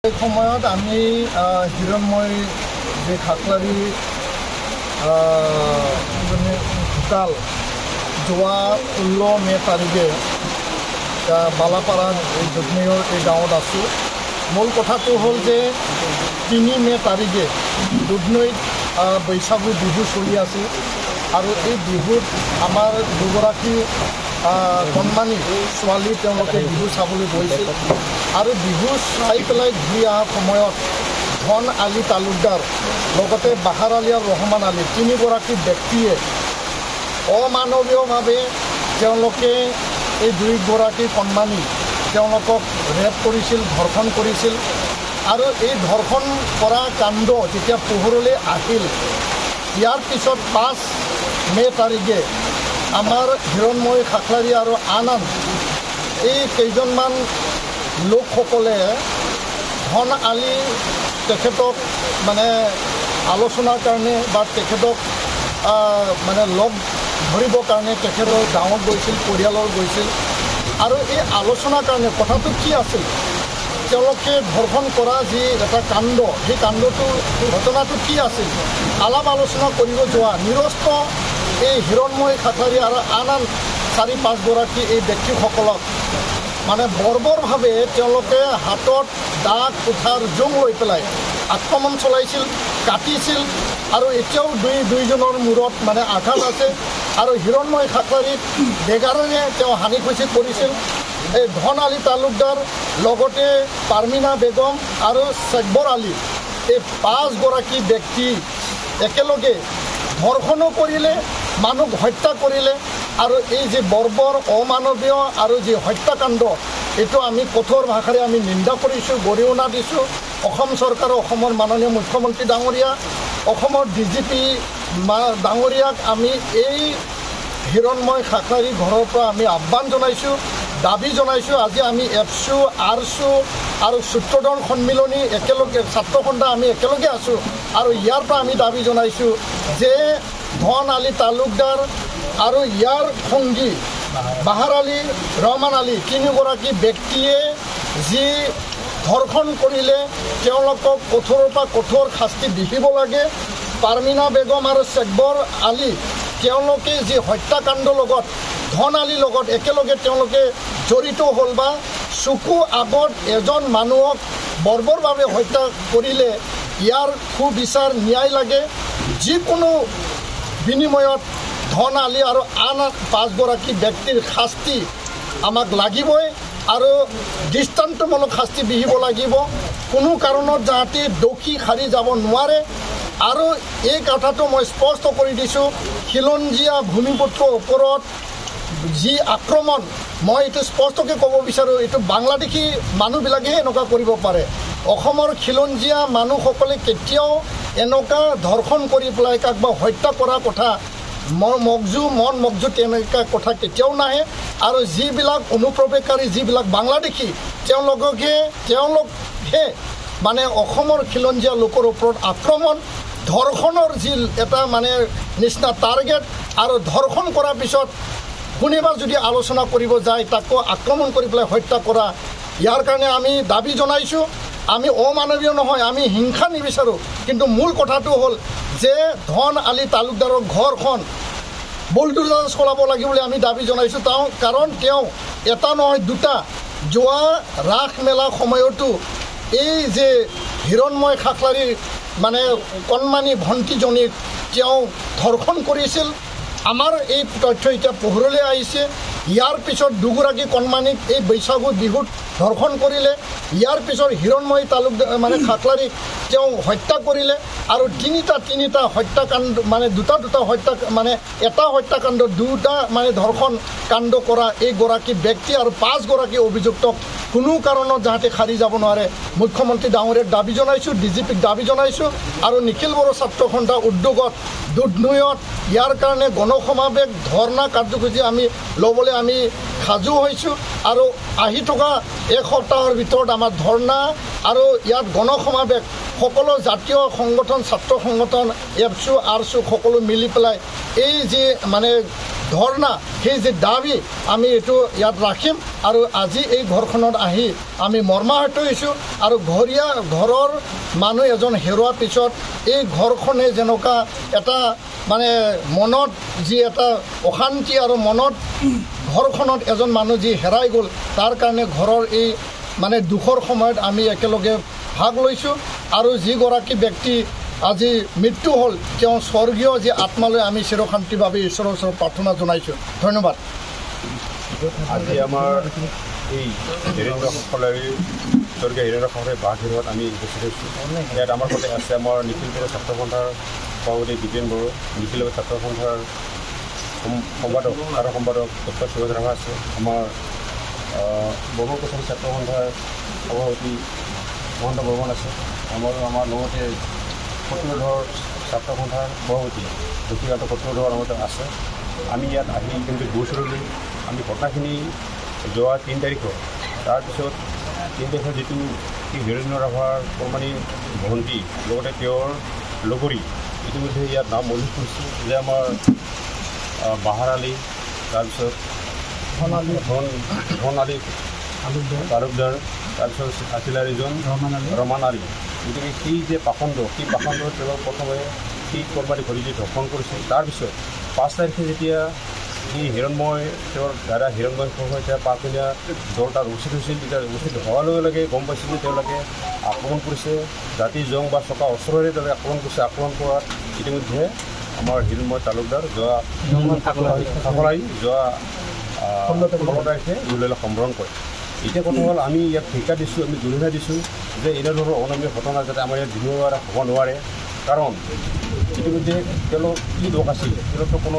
এই সময়ত আমি হিৰণময় যে খাকলাৰী ঢুকাল যোৱা 16 মে তাৰিখে বালাপাৰা এই দুধনৈৰ এই গাঁৱত আছোঁ। মূল কথাটো হ'ল যে 3 মে তাৰিখে দুধনৈত বৈশাগু বিহু চলি আছে আৰু এই বিহুত আমাৰ দুগৰাকী কণমানি ছোৱালী তেওঁলোকে বিহু চাবলৈ গৈছিল আৰু বিহু চাই পেলাই ঘূৰি অহাৰ সময়ত ধন আলী তালুকদাৰ লগতে বাহাৰ আলী আৰু ৰহমান আলী তিনিগৰাকী ব্যক্তিয়ে অমানৱীয়ভাৱে তেওঁলোকে এই দুইগৰাকী কণমানি তেওঁলোকক ৰেপ কৰিছিল, ধৰ্ষণ কৰিছিল আৰু এই ধৰ্ষণ কৰা কাণ্ড যেতিয়া পোহৰলৈ আহিল, ইয়াৰ পিছত 5 মে তাৰিখে আমাৰ হিৰণময় খাকলাৰী আৰু আন এই কেইজনমান লোকসকলে ধন আলী তেখেতক মানে আলোচনাৰ কাৰণে বা তেখেতক মানে লগ ধৰিবৰ কাৰণে তেখেতৰ গাঁৱত গৈছিল, পৰিয়ালৰ গৈছিল আৰু এই আলোচনাৰ কাৰণে কথাটো কি আছিল, তেওঁলোকে ধৰ্ষণ কৰা যি এটা কাণ্ড, সেই কাণ্ডটো ঘটনাটো কি আছিল, আলাপ আলোচনা কৰিব যোৱা নিৰস্ত এই হিৰণময় খাকলাৰী আৰু আন 4-5 গৰাকী এই ব্যক্তিসকলক মানে বৰ্বৰভাৱে তেওঁলোকে হাতত দাগ কুঠাৰ জোং লৈ পেলাই আক্ৰমণ চলাইছিল, কাটিছিল আৰু এতিয়াও দুইজনৰ মূৰত মানে আঘাত আছে আৰু হিৰণময় খাকলাৰীক বেগাৰেৰে তেওঁ হানি খুচি কৰিছিল। এই ধন আলী তালুকদাৰ লগতে পাৰ্মিনা বেগম আৰু চেকবৰ আলী এই 5 গৰাকী ব্যক্তি একেলগে ধৰ্ষণো কৰিলে, মানুহ হত্যা কৰিলে আৰু এই যে বৰ্বৰ অমানৱীয় আৰু যি হত্যাকাণ্ড এইটো আমি কঠোৰ ভাষাৰে আমি নিন্দা কৰিছোঁ, গৰিহণা দিছোঁ। অসম চৰকাৰ, অসমৰ মাননীয় মুখ্যমন্ত্ৰী ডাঙৰীয়া, অসমৰ DGP ডাঙৰীয়াক আমি এই হিৰণময় খাকলাৰী ঘৰৰ পৰা আমি আহ্বান জনাইছোঁ, দাবী জনাইছোঁ। আজি আমি এপছু, আৰছু আৰু সূত্ৰধন সন্মিলনী একেলগে ছাত্ৰ সন্থা আমি একেলগে আছোঁ আৰু ইয়াৰ পৰা আমি দাবী জনাইছোঁ যে ধন আলী তালুকদাৰ আৰু ইয়াৰ সঙ্গী বাহাৰ আলী, ৰহমান আলী তিনিগৰাকী ব্যক্তিয়ে যি ধৰ্ষণ কৰিলে তেওঁলোকক কঠোৰৰ পৰা কঠোৰ শাস্তি বিহিব লাগে। পাৰ্মিনা বেগম আৰু চেকবৰ আলী তেওঁলোকে যি হত্যাকাণ্ডৰ লগত ধন আলীৰ লগত একেলগে তেওঁলোকে জড়িত হ'ল বা চকু আগত এজন মানুহক বৰ্বৰভাৱে হত্যা কৰিলে ইয়াৰ সুবিচাৰ ন্যায় লাগে। যিকোনো বিনিময়ত ধন আলী আৰু আন 5 গৰাকী ব্যক্তিৰ শাস্তি আমাক লাগিবই আৰু দৃষ্টান্তমূলক শাস্তি বিহিব লাগিব। কোনো কাৰণত যাতে দোষী সাৰি যাব নোৱাৰে আৰু এই কথাটো মই স্পষ্ট কৰি দিছোঁ, খিলঞ্জীয়া ভূমিপুত্ৰৰ ওপৰত যি আক্ৰমণ, মই এইটো স্পষ্টকৈ ক'ব বিচাৰোঁ, এইটো বাংলাদেশী মানুহবিলাকেহে এনেকুৱা কৰিব পাৰে। অসমৰ খিলঞ্জীয়া মানুহসকলে কেতিয়াও এনেকুৱা ধৰ্ষণ কৰি পেলাই কাৰোবাক হত্যা কৰা কথা মন মগজু তেনেকুৱা কথা কেতিয়াও নাহে আৰু যিবিলাক অনুপ্ৰৱেশকাৰী, যিবিলাক বাংলাদেশী তেওঁলোকে মানে অসমৰ খিলঞ্জীয়া লোকৰ ওপৰত আক্ৰমণ, ধৰ্ষণৰ যি এটা মানে নিচিনা টাৰ্গেট আৰু ধৰ্ষণ কৰাৰ পিছত কোনোবা যদি আলোচনা কৰিব যায় তাকো আক্ৰমণ কৰি পেলাই হত্যা কৰা, ইয়াৰ কাৰণে আমি দাবী জনাইছোঁ। আমি অমানৱীয় নহয়, আমি হিংসা নিবিচাৰোঁ, কিন্তু মূল কথাটো হ'ল যে ধন আলী তালুকদাৰৰ ঘৰখন বুলডোজাৰ চলাব লাগিব বুলি আমি দাবী জনাইছোঁ। কাৰণ তেওঁ এটা নহয় দুটা যোৱা ৰাস মেলা সময়তো এই যে হিৰণময় খাকলাৰীৰ মানে কণমানি ভণ্টিজনীক তেওঁ ধৰ্ষণ কৰিছিল। আমাৰ এই তথ্য এতিয়া পোহৰলৈ আহিছে। ইয়াৰ পিছত দুগৰাকী কণমানিক এই বৈশাগু বিহুত ধৰ্ষণ কৰিলে, ইয়াৰ পিছত হিৰণময় তালুকদাৰ মানে খাকলাৰীক তেওঁ হত্যা কৰিলে আৰু তিনিটা হত্যাকাণ্ড মানে দুটা হত্যা মানে এটা হত্যাকাণ্ড, 2টা মানে ধৰ্ষণ কাণ্ড কৰা এইগৰাকী ব্যক্তি আৰু 5 গৰাকী অভিযুক্তক কোনো কাৰণত যাতে সাৰি যাব নোৱাৰে মুখ্যমন্ত্ৰী ডাঙৰীয়াক দাবী জনাইছোঁ, DGPক দাবী জনাইছোঁ আৰু নিখিল বড়ো ছাত্ৰ সন্থাৰ উদ্যোগত দুধনৈত ইয়াৰ কাৰণে গণসমাৱেশ ধৰ্ণা কাৰ্যসূচী আমি ল'বলৈ আমি সাজু হৈছোঁ আৰু আহি থকা এক সপ্তাহৰ ভিতৰত আমাৰ ধৰ্ণা আৰু ইয়াত গণসমাৱেশ সকলো জাতীয় সংগঠন, ছাত্ৰ সংগঠন, এপছু, আৰছু সকলো মিলি পেলাই এই যি মানে ধৰ্ণা সেই যে দাবী আমি এইটো ইয়াত ৰাখিম আৰু আজি এই ঘৰখনত আহি আমি মৰ্মাহত হৈছোঁ আৰু ঘৰৰ মানুহ এজন হেৰুৱাৰ পিছত এই ঘৰখনে যেনেকুৱা এটা মানে মনত যি এটা অশান্তি আৰু মনত ঘৰখনত এজন মানুহ যি হেৰাই গ'ল তাৰ কাৰণে ঘৰৰ এই মানে দুখৰ সময়ত আমি একেলগে ভাগ লৈছোঁ আৰু যিগৰাকী ব্যক্তি আজি মৃত্যু হ'ল তেওঁ স্বৰ্গীয় যি আত্মালৈ আমি চিৰশান্তিৰ বাবে ঈশ্বৰৰ ওচৰত প্ৰাৰ্থনা জনাইছোঁ ধন্যবাদ আজি আমাৰ এই হীৰেন্দ্ৰ সকলেৰী স্বৰ্গীয় হীৰেন্দ্ৰ সকলে বাঘ হেৰুৱাত আমি উপস্থিত হৈছোঁ ইয়াত আমাৰ সৈতে আছে আমাৰ নিখিলপুৰ ছাত্ৰ সন্থাৰ সভাপতি বিপিন বড়ো নিখিলপুৰ ছাত্ৰ সন্থাৰ সম্পাদক ডক্টৰ সুভাষ ৰাভা আছে আমাৰ ব্ৰহ্মপুত্ৰ ছাত্ৰ সন্থাৰ সভাপতি মহন্ত বৰ্মন আছে আমাৰ লগতে সত্ৰধৰ ছাত্ৰ সন্থাৰ সভাপতি দক্ষিণান্ত সত্ৰধৰ লগতে আছে আমি ইয়াত আহি কিন্তু গৈছিলোঁ আমি ঘটনাখিনি যোৱা 3 তাৰিখৰ তাৰপিছত 3 তাৰিখৰ যিটো হীৰেন্দ্ৰ ৰাভাৰ কৰ্মানী ভণ্টি লগতে তেওঁৰ লগৰী ইতিমধ্যে ইয়াত নাম উল্লেখ কৰিছোঁ যে আমাৰ বাহাৰ আলী তাৰপিছত ধন আলী তালুকদাৰ তাৰপিছত আছিলাৰীজন ৰমান আলী গতিকে সেই যে পাখণ্ড তেওঁ প্ৰথমে সেই কৰ্মাৰী ভৰিটি ধৰ্ষণ কৰিছিল তাৰপিছত 5 তাৰিখে যেতিয়া এই হিৰণময় তেওঁৰ দাদা হিৰণময় তেতিয়া পাঁচজনীয়া দল তাত উপস্থিত হৈছিল তেতিয়া উপস্থিত হোৱাৰ লগে লগে গম পাইছিল যে তেওঁলোকে আক্ৰমণ কৰিছে জাতি জং বা চকা অস্ত্ৰৰে তেওঁলোকে আক্ৰমণ কৰিছে আক্ৰমণ কৰাত ইতিমধ্যে আমাৰ হিৰণময় তালুকদাৰ যোৱা 16 তাৰিখে ইউলেলৈ সম্বৰণ কৰে এতিয়া কথা হ'ল আমি ইয়াত ঠিকা দিছোঁ আমি জৰিমনা দিছোঁ যে এনেধৰণৰ অনামীয় ঘটনা যাতে আমাৰ ইয়াত হ'ব নোৱাৰে কাৰণ ইতিমধ্যে তেওঁলোক কি দোষ আছিল তেওঁলোকৰ কোনো